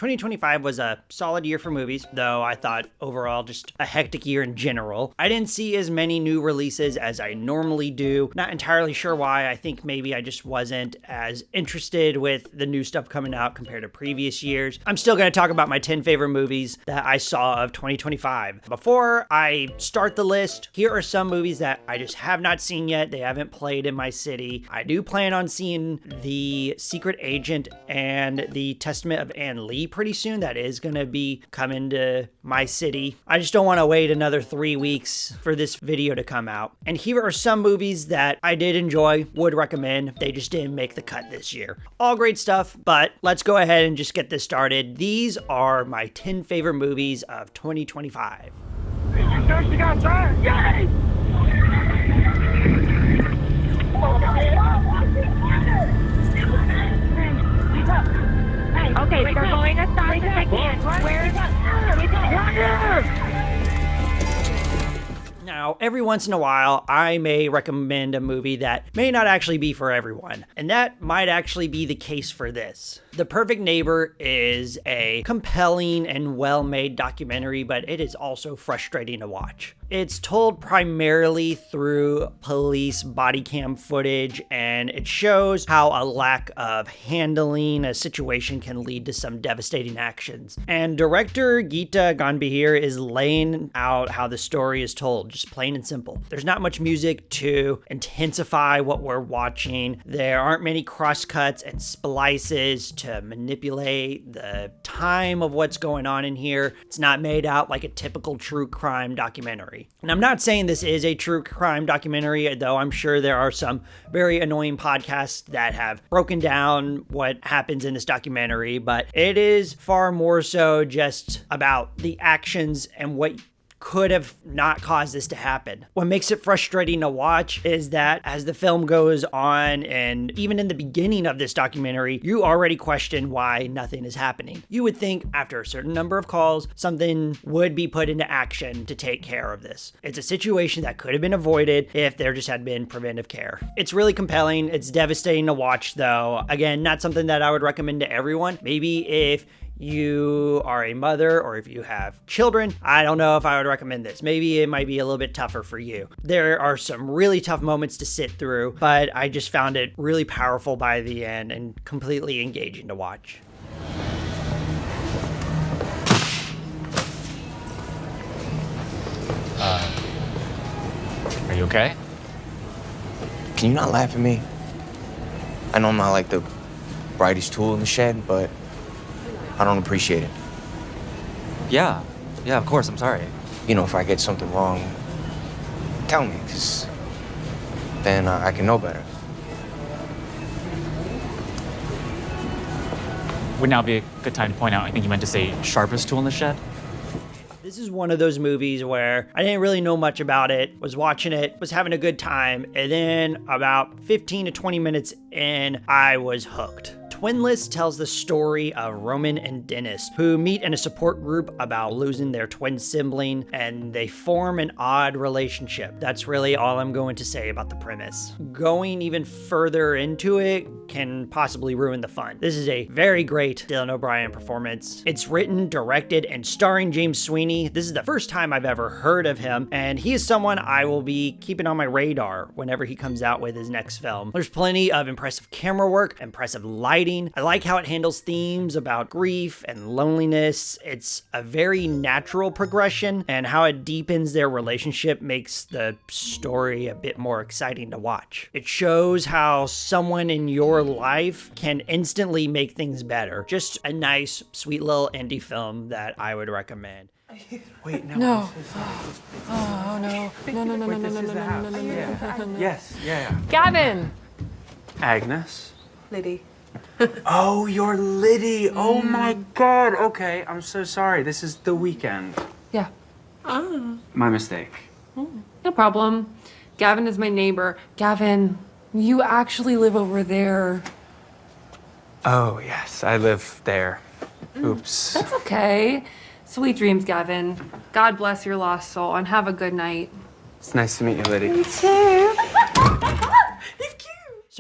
2025 was a solid year for movies, though I thought overall just a hectic year in general. I didn't see as many new releases as I normally do. Not entirely sure why. I think maybe I just wasn't as interested with the new stuff coming out compared to previous years. I'm still going to talk about my 10 favorite movies that I saw of 2025. Before I start the list, here are some movies that I just have not seen yet. They haven't played in my city. I do plan on seeing The Secret Agent and The Testament of Anne Lee pretty soon. That is going to be coming to my city. I just don't want to wait another 3 weeks for this video to come out. And here are some movies that I did enjoy, would recommend. They just didn't make the cut this year. All great stuff, but let's go ahead and just get this started. These are my 10 favorite movies of 2025. You thirsty outside? Yay! Okay, they're going as fast as they can. Where is Now, every once in a while, I may recommend a movie that may not actually be for everyone, and that might actually be the case for this. The Perfect Neighbor is a compelling and well-made documentary, but it is also frustrating to watch. It's told primarily through police body cam footage, and it shows how a lack of handling a situation can lead to some devastating actions. And director Geeta Ganbihir is laying out how the story is told, just plain and simple. There's not much music to intensify what we're watching. There aren't many crosscuts and splices to manipulate the time of what's going on in here. It's not made out like a typical true crime documentary. And I'm not saying this is a true crime documentary, though I'm sure there are some very annoying podcasts that have broken down what happens in this documentary, but it is far more so just about the actions and what could have not caused this to happen. What makes it frustrating to watch is that as the film goes on, and even in the beginning of this documentary, you already question why nothing is happening. You would think after a certain number of calls, something would be put into action to take care of this. It's a situation that could have been avoided if there just had been preventive care. It's really compelling. It's devastating to watch, though. Again, not something that I would recommend to everyone. Maybe if you are a mother or if you have children, I don't know if I would recommend this. Maybe it might be a little bit tougher for you. There are some really tough moments to sit through, but I just found it really powerful by the end and completely engaging to watch. Are you okay? Can you not laugh at me? I know I'm not like the brightest tool in the shed, but I don't appreciate it. Yeah, of course, I'm sorry. You know, if I get something wrong, tell me, because then I can know better. Would now be a good time to point out, I think you meant to say sharpest tool in the shed? This is one of those movies where I didn't really know much about it, was watching it, was having a good time, and then about 15 to 20 minutes in, I was hooked. Twinless tells the story of Roman and Dennis, who meet in a support group about losing their twin sibling, and they form an odd relationship. That's really all I'm going to say about the premise. Going even further into it can possibly ruin the fun. This is a very great Dylan O'Brien performance. It's written, directed, and starring James Sweeney. This is the first time I've ever heard of him, and he is someone I will be keeping on my radar whenever he comes out with his next film. There's plenty of impressive camera work, impressive lighting. I like how it handles themes about grief and loneliness. It's a very natural progression, and how it deepens their relationship makes the story a bit more exciting to watch. It shows how someone in your life can instantly make things better. Just a nice, sweet little indie film that I would recommend. Wait, No. Oh, no. No. Yes, yeah. Gavin! Agnes? Liddy. Oh, you're Liddy. Oh my God. Okay, I'm so sorry. This is The Weekend. Yeah. My mistake. No problem. Gavin is my neighbor. Gavin, you actually live over there. Oh, yes, I live there. Oops. That's okay. Sweet dreams, Gavin. God bless your lost soul, and have a good night. It's nice to meet you, Liddy. Me too.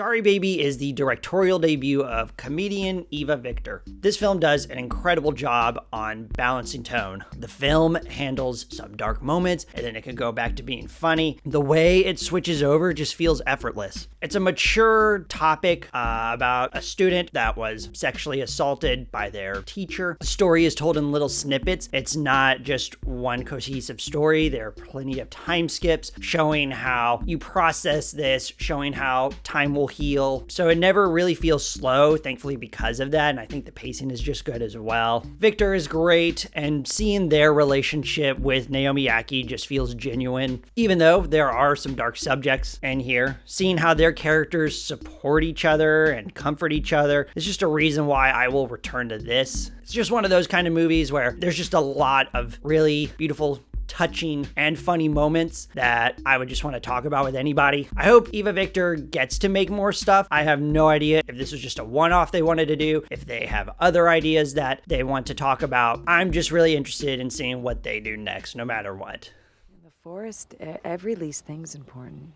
Sorry Baby is the directorial debut of comedian Eva Victor. This film does an incredible job on balancing tone. The film handles some dark moments, and then it can go back to being funny. The way it switches over just feels effortless. It's a mature topic about a student that was sexually assaulted by their teacher. The story is told in little snippets. It's not just one cohesive story. There are plenty of time skips showing how you process this, showing how time will heal. So it never really feels slow, thankfully, because of that. And I think the pacing is just good as well. Victor is great, and seeing their relationship with Naomi Ackie just feels genuine. Even though there are some dark subjects in here, seeing how their characters support each other and comfort each other is just a reason why I will return to this. It's just one of those kind of movies where there's just a lot of really beautiful, touching, and funny moments that I would just want to talk about with anybody. I hope Eva Victor gets to make more stuff. I have no idea if this was just a one-off they wanted to do, if they have other ideas that they want to talk about. I'm just really interested in seeing what they do next, no matter what. In the forest, every least thing's important.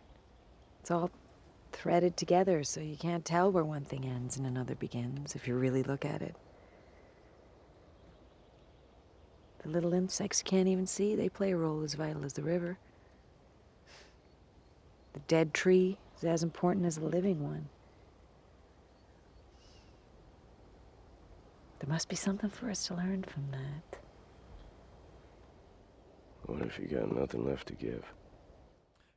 It's all threaded together, so you can't tell where one thing ends and another begins if you really look at it. The little insects you can't even see, they play a role as vital as the river. The dead tree is as important as the living one. There must be something for us to learn from that. What if you got nothing left to give?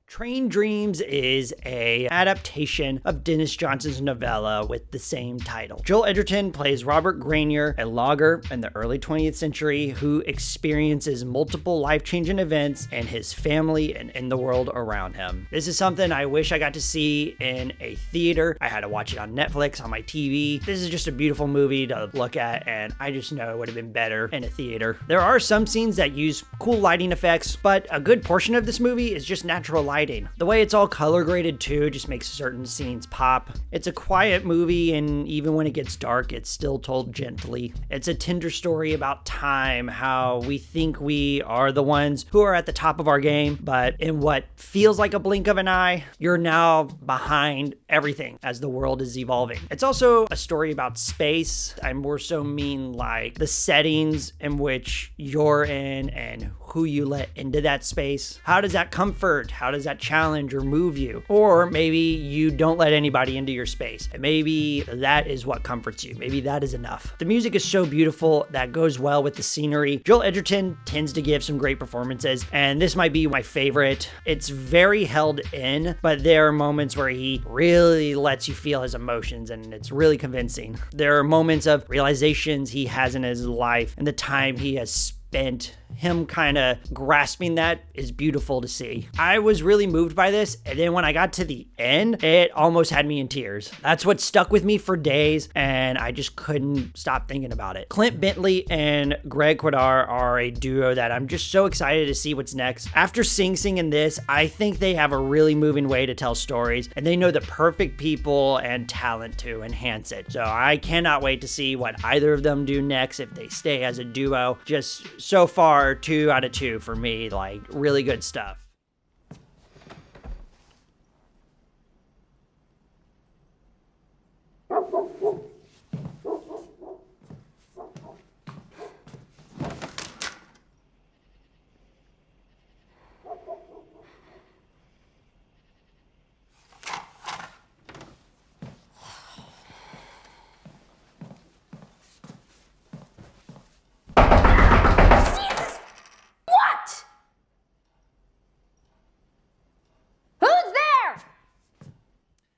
Train Dreams is an adaptation of Dennis Johnson's novella with the same title. Joel Edgerton plays Robert Granier, a logger in the early 20th century who experiences multiple life-changing events in his family and in the world around him. This is something I wish I got to see in a theater. I had to watch it on Netflix, on my TV. This is just a beautiful movie to look at, and I just know it would have been better in a theater. There are some scenes that use cool lighting effects, but a good portion of this movie is just natural lighting. The way it's all color graded too just makes certain scenes pop. It's a quiet movie, and even when it gets dark, it's still told gently. It's a tender story about time, how we think we are the ones who are at the top of our game, but in what feels like a blink of an eye, you're now behind everything as the world is evolving. It's also a story about space. I more so mean like the settings in which you're in and who you let into that space. How does that comfort? How does that challenge or move you? Or maybe you don't let anybody into your space, and maybe that is what comforts you. Maybe that is enough. The music is so beautiful that goes well with the scenery. Joel Edgerton tends to give some great performances, and this might be my favorite. It's very held in, but there are moments where he really lets you feel his emotions, and it's really convincing. There are moments of realizations he has in his life and the time he has spent. Him kind of grasping that is beautiful to see. I was really moved by this, and then when I got to the end, it almost had me in tears. That's what stuck with me for days, and I just couldn't stop thinking about it. Clint Bentley and Greg Quadar are a duo that I'm just so excited to see what's next. After Sing Sing in this, I think they have a really moving way to tell stories, and they know the perfect people and talent to enhance it. So I cannot wait to see what either of them do next if they stay as a duo. Just so far, 2 out of 2 for me, like really good stuff.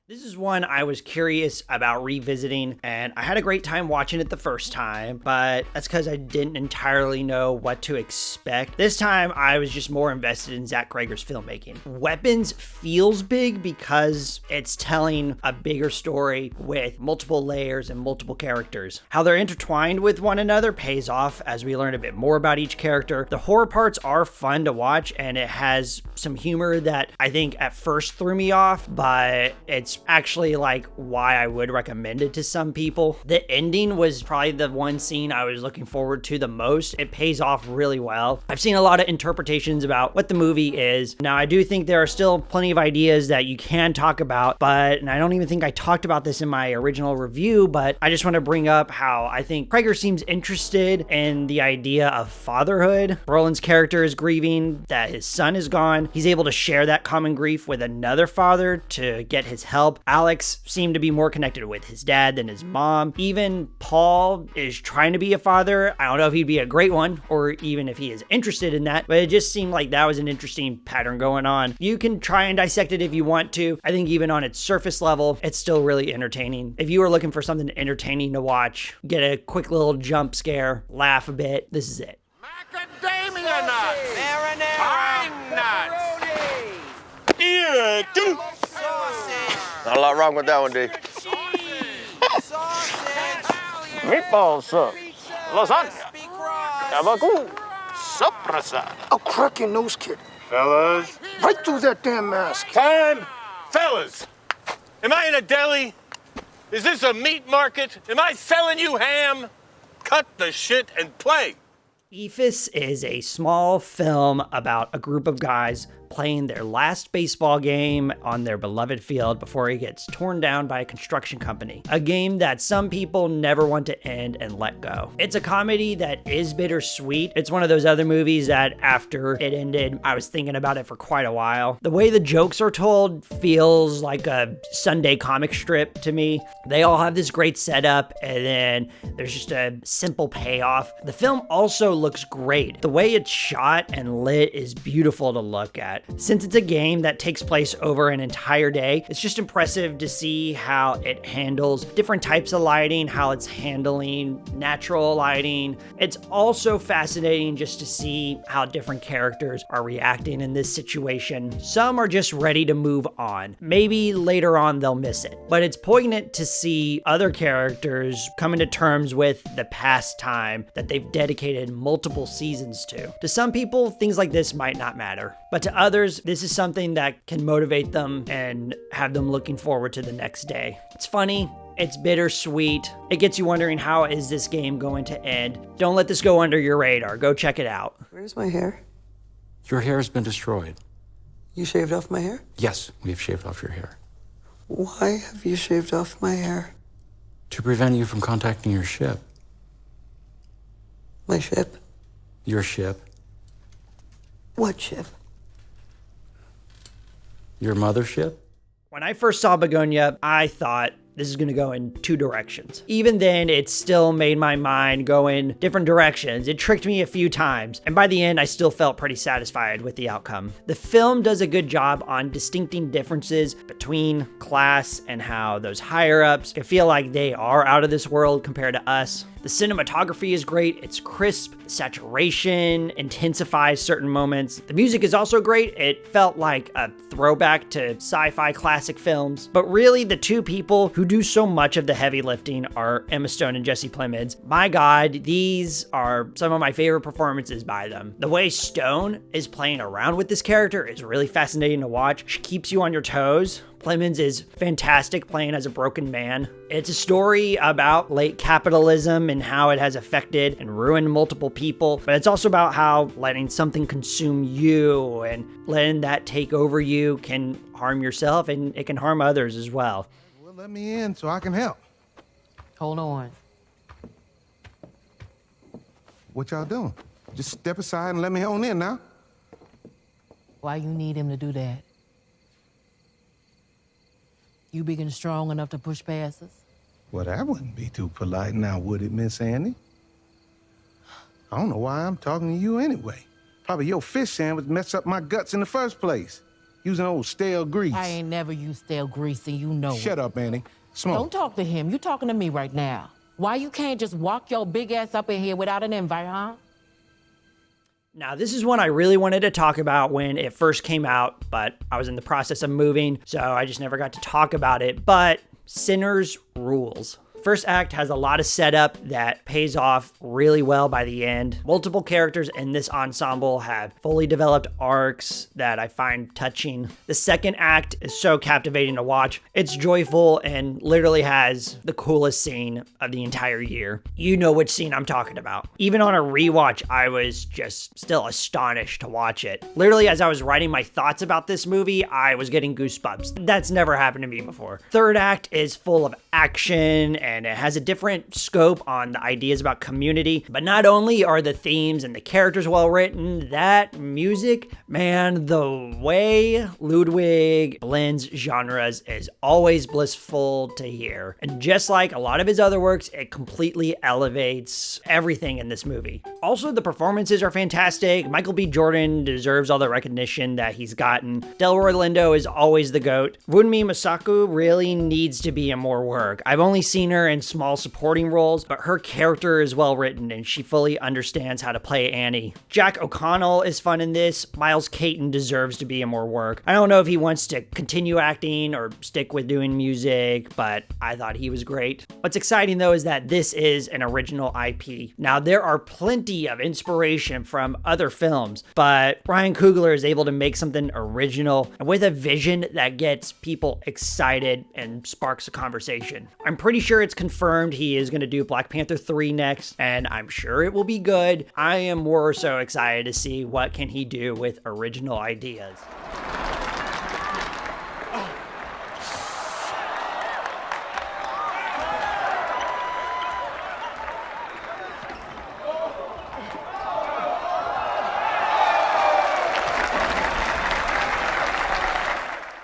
This is one I was curious about revisiting, and I had a great time watching it the first time, but that's because I didn't entirely know what to expect. This time, I was just more invested in Zach Cregger's filmmaking. Weapons feels big because it's telling a bigger story with multiple layers and multiple characters. How they're intertwined with one another pays off as we learn a bit more about each character. The horror parts are fun to watch, and it has some humor that I think at first threw me off, but it's actually like why I would recommend it to some people. The ending was probably the one scene I was looking forward to the most. It pays off really well. I've seen a lot of interpretations about what the movie is. Now, I do think there are still plenty of ideas that you can talk about, and I don't even think I talked about this in my original review, but I just want to bring up how I think Prager seems interested in the idea of fatherhood. Roland's character is grieving that his son is gone. He's able to share that common grief with another father to get his help. Alex seemed to be more connected with his dad than his mom. Even Paul is trying to be a father. I don't know if he'd be a great one or even if he is interested in that, but it just seemed like that was an interesting pattern going on. You can try and dissect it if you want to. I think even on its surface level, it's still really entertaining. If you are looking for something entertaining to watch, get a quick little jump scare, laugh a bit, this is it. Macadamia nuts! Pine nuts! Yeah, dude! Not a lot wrong with that one, D. Meatballs, sir. Lasagna. Gabagool. Suprasa. I'll crack your nose, kid. Fellas. Right through that damn mask. Time. Fellas. Am I in a deli? Is this a meat market? Am I selling you ham? Cut the shit and play. Ephus is a small film about a group of guys playing their last baseball game on their beloved field before it gets torn down by a construction company. A game that some people never want to end and let go. It's a comedy that is bittersweet. It's one of those other movies that after it ended, I was thinking about it for quite a while. The way the jokes are told feels like a Sunday comic strip to me. They all have this great setup and then there's just a simple payoff. The film also looks great. The way it's shot and lit is beautiful to look at. Since it's a game that takes place over an entire day, it's just impressive to see how it handles different types of lighting, how it's handling natural lighting. It's also fascinating just to see how different characters are reacting in this situation. Some are just ready to move on. Maybe later on they'll miss it. But it's poignant to see other characters coming to terms with the past time that they've dedicated multiple seasons to. To some people, things like this might not matter. But to others, this is something that can motivate them and have them looking forward to the next day. It's funny, it's bittersweet, it gets you wondering how is this game going to end. Don't let this go under your radar, go check it out. Where's my hair? Your hair has been destroyed. You shaved off my hair? Yes, we have shaved off your hair. Why have you shaved off my hair? To prevent you from contacting your ship. My ship? Your ship. What ship? Your mothership? When I first saw Begonia, I thought this is going to go in two directions. Even then, it still made my mind go in different directions. It tricked me a few times, and by the end, I still felt pretty satisfied with the outcome. The film does a good job on distincting differences between class and how those higher-ups can feel like they are out of this world compared to us. The cinematography is great, it's crisp, the saturation intensifies certain moments. The music is also great, it felt like a throwback to sci-fi classic films. But really, the two people who do so much of the heavy lifting are Emma Stone and Jesse Plemons. My God, these are some of my favorite performances by them. The way Stone is playing around with this character is really fascinating to watch. She keeps you on your toes. Plemons is fantastic playing as a broken man. It's a story about late capitalism and how it has affected and ruined multiple people, but it's also about how letting something consume you and letting that take over you can harm yourself and it can harm others as well. Well, let me in so I can help. Hold on. What y'all doing? Just step aside and let me on in now. Why you need him to do that? You big and strong enough to push past us? Well, that wouldn't be too polite now, would it, Miss Annie? I don't know why I'm talking to you anyway. Probably your fish sandwich messed up my guts in the first place. Using old stale grease. I ain't never used stale grease, and you know Shut up, Annie. Smoke. Don't talk to him. You talking to me right now. Why you can't just walk your big ass up in here without an invite, huh? Now, this is one I really wanted to talk about when it first came out, but I was in the process of moving, so I just never got to talk about it. But Sinners rules. First act has a lot of setup that pays off really well by the end. Multiple characters in this ensemble have fully developed arcs that I find touching. The second act is so captivating to watch. It's joyful and literally has the coolest scene of the entire year. You know which scene I'm talking about. Even on a rewatch, I was just still astonished to watch it. Literally, as I was writing my thoughts about this movie, I was getting goosebumps. That's never happened to me before. Third act is full of action and it has a different scope on the ideas about community. But not only are the themes and the characters well written, that music, man, the way Ludwig blends genres is always blissful to hear. And just like a lot of his other works, it completely elevates everything in this movie. Also, the performances are fantastic. Michael B. Jordan deserves all the recognition that he's gotten. Delroy Lindo is always the GOAT. Wunmi Mosaku really needs to be in more work. I've only seen her in small supporting roles, but her character is well written and she fully understands how to play Annie. Jack O'Connell is fun in this. Miles Caton deserves to be in more work. I don't know if he wants to continue acting or stick with doing music, but I thought he was great. What's exciting though is that this is an original IP. Now there are plenty of inspiration from other films, but Ryan Coogler is able to make something original and with a vision that gets people excited and sparks a conversation. I'm pretty sure it's confirmed he is going to do Black Panther 3 next, and I'm sure it will be good. I am more so excited to see what can he do with original ideas.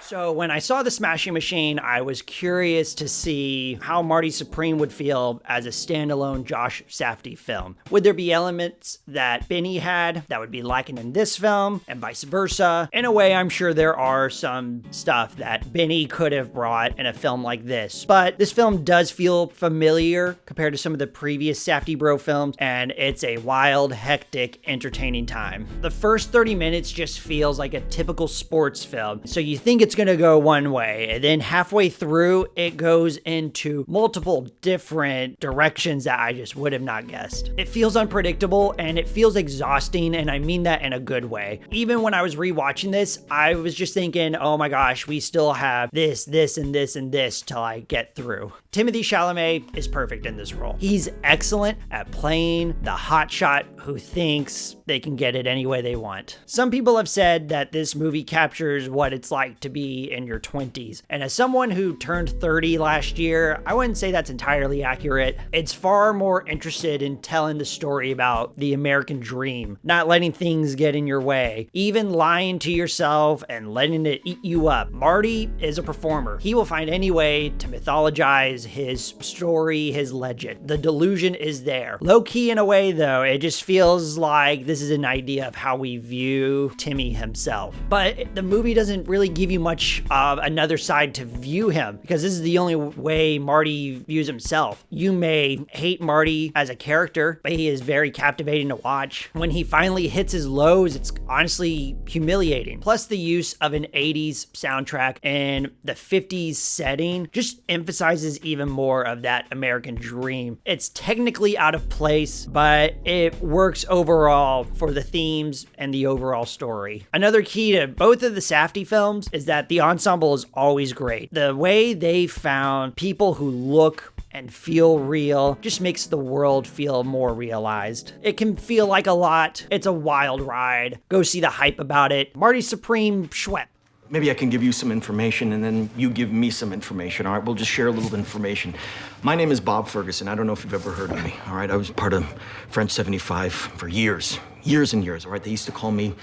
So when I saw The Smashing Machine, I was curious to see how Marty Supreme would feel as a standalone Josh Safdie film. Would there be elements that Benny had that would be lacking in this film, and vice versa? In a way, I'm sure there are some stuff that Benny could have brought in a film like this. But this film does feel familiar compared to some of the previous Safdie Bro films, and it's a wild, hectic, entertaining time. The first 30 minutes just feels like a typical sports film, so you think it's going to go one way, and then halfway through it goes into multiple different directions that I just would have not guessed. It feels unpredictable and it feels exhausting, and I mean that in a good way. Even when I was rewatching this, I was just thinking, oh my gosh, we still have this, and this till I get through. Timothée Chalamet is perfect in this role. He's excellent at playing the hotshot who thinks they can get it any way they want. Some people have said that this movie captures what it's like to be in your 20s. And as someone who turned 30 last year, I wouldn't say that's entirely accurate. It's far more interested in telling the story about the American dream, not letting things get in your way, even lying to yourself and letting it eat you up. Marty is a performer. He will find any way to mythologize his story, his legend. The delusion is there. Low key in a way though, it just feels like this is an idea of how we view Timmy himself. But the movie doesn't really give you much of another side to view him, because this is the only way Marty views himself. You may hate Marty as a character, but he is very captivating to watch. When he finally hits his lows, it's honestly humiliating. Plus the use of an 80s soundtrack in the 50s setting just emphasizes even more of that American dream. It's technically out of place, but it works overall for the themes and the overall story. Another key to both of the Safdie films is that the ensemble is always great. The way they found people who look and feel real just makes the world feel more realized. It can feel like a lot. It's a wild ride. Go see the hype about it. Marty Supreme Schwepp. Maybe I can give you some information and then you give me some information, all right? We'll just share a little information. My name is Bob Ferguson. I don't know if you've ever heard of me, all right? I was part of French 75 for years and years, all right? They used to call me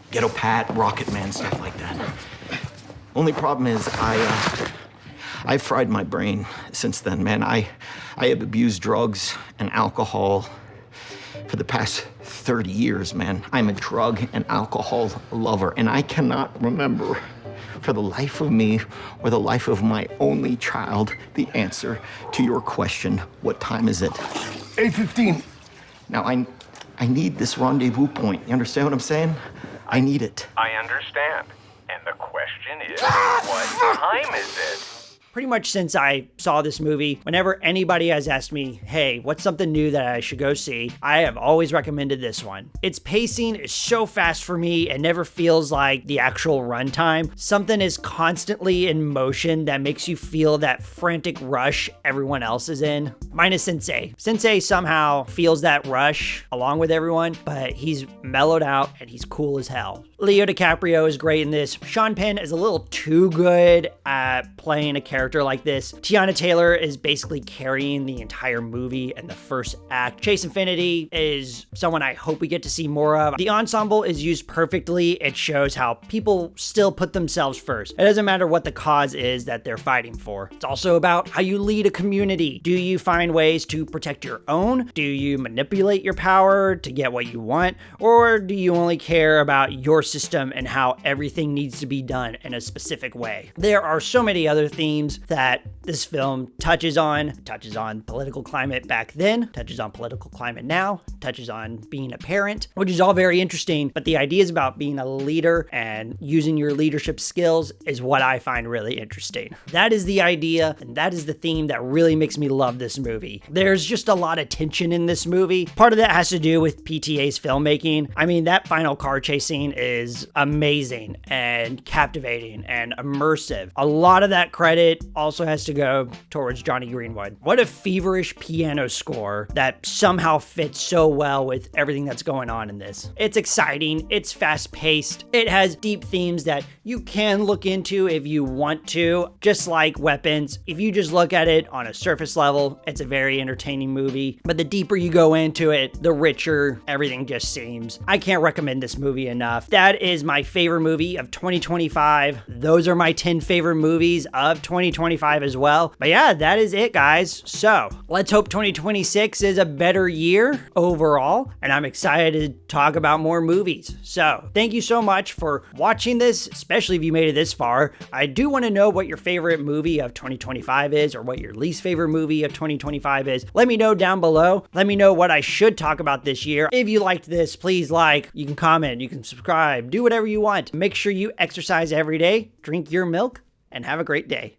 Ghetto Pat, Rocket Man, stuff like that. Only problem is I fried my brain since then, man. I have abused drugs and alcohol for the past 30 years, man. I'm a drug and alcohol lover, and I cannot remember for the life of me or the life of my only child the answer to your question, what time is it? 8:15. Now, I need this rendezvous point. You understand what I'm saying? I need it. I understand. And the question is, what time is it? pretty much since I saw this movie, whenever anybody has asked me, hey, what's something new that I should go see, I have always recommended this one. Its pacing is so fast for me, it never feels like the actual runtime. Something is constantly in motion that makes you feel that frantic rush everyone else is in. Minus Sensei. Sensei somehow feels that rush along with everyone, but he's mellowed out and he's cool as hell. Leo DiCaprio is great in this. Sean Penn is a little too good at playing a character like this. Tiana Taylor is basically carrying the entire movie and the first act. Chase Infinity is someone I hope we get to see more of. The ensemble is used perfectly. It shows how people still put themselves first. It doesn't matter what the cause is that they're fighting for. It's also about how you lead a community. Do you find ways to protect your own? Do you manipulate your power to get what you want? Or do you only care about your system and how everything needs to be done in a specific way? There are so many other themes that this film touches on. It touches on political climate back then, touches on political climate now, touches on being a parent, which is all very interesting, but the ideas about being a leader and using your leadership skills is what I find really interesting. That is the idea, and that is the theme that really makes me love this movie. There's just a lot of tension in this movie. Part of that has to do with PTA's filmmaking. I mean, that final car chase scene is amazing and captivating and immersive. A lot of that credit also has to go towards Johnny Greenwood. What a feverish piano score that somehow fits so well with everything that's going on in this. It's exciting, it's fast-paced, it has deep themes that you can look into if you want to, just like Weapons. If you just look at it on a surface level, it's a very entertaining movie, but the deeper you go into it, the richer everything just seems. I can't recommend this movie enough. That is my favorite movie of 2025. Those are my 10 favorite movies of 2025 as well. But yeah, that is it, guys. So let's hope 2026 is a better year overall, and I'm excited to talk about more movies. So thank you so much for watching this, especially if you made it this far. I do want to know what your favorite movie of 2025 is, or what your least favorite movie of 2025 is. Let me know down below. Let me know what I should talk about this year. If you liked this, please like, you can comment, you can subscribe, do whatever you want. Make sure you exercise every day, drink your milk, and have a great day.